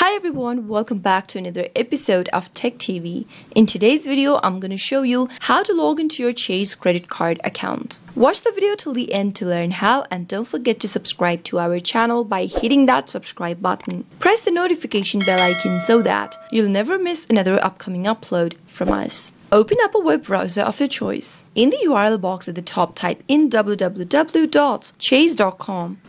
Hi everyone, welcome back to another episode of Tech TV. In today's video, I'm going to show you how to log into your Chase credit card account. Watch the video till the end to learn how, and don't forget to subscribe to our channel by hitting that subscribe button. Press the notification bell icon so that you'll never miss another upcoming upload from us. Open up a web browser of your choice. In the URL box at the top, type in www.chase.com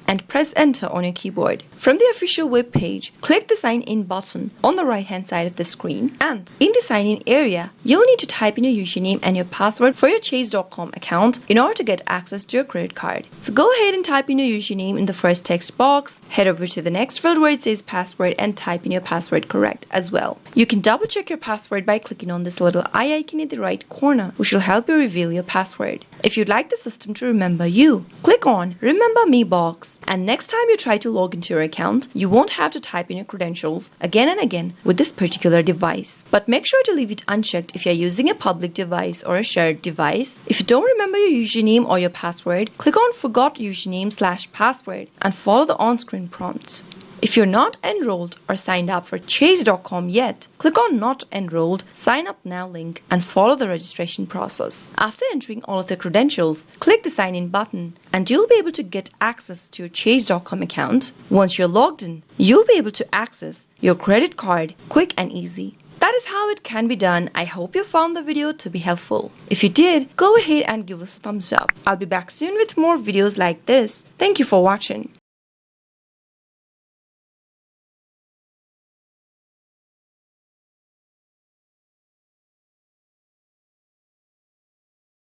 and press enter on your keyboard. From the official web page, click the sign in button on the right hand side of the screen, and in the sign in area, you'll need to type in your username and your password for your Chase.com account in order to get access to your credit card. So go ahead and type in your username in the first text box, head over to the next field where it says password and type in your password correct as well. You can double check your password by clicking on this little eye icon in the right corner, which will help you reveal your password. If you'd like the system to remember you, click on Remember Me box, and next time you try to log into your account, you won't have to type in your credentials again and again with this particular device. But make sure to leave it unchecked if you're using a public device or a shared device. If you don't remember your username or your password, click on Forgot Username/Password and follow the on-screen prompts. If you're not enrolled or signed up for Chase.com yet, click on Not Enrolled, Sign Up Now link and follow the registration process. After entering all of the credentials, click the Sign In button and you'll be able to get access to your Chase.com account. Once you're logged in, you'll be able to access your credit card quick and easy. That is how it can be done. I hope you found the video to be helpful. If you did, go ahead and give us a thumbs up. I'll be back soon with more videos like this. Thank you for watching.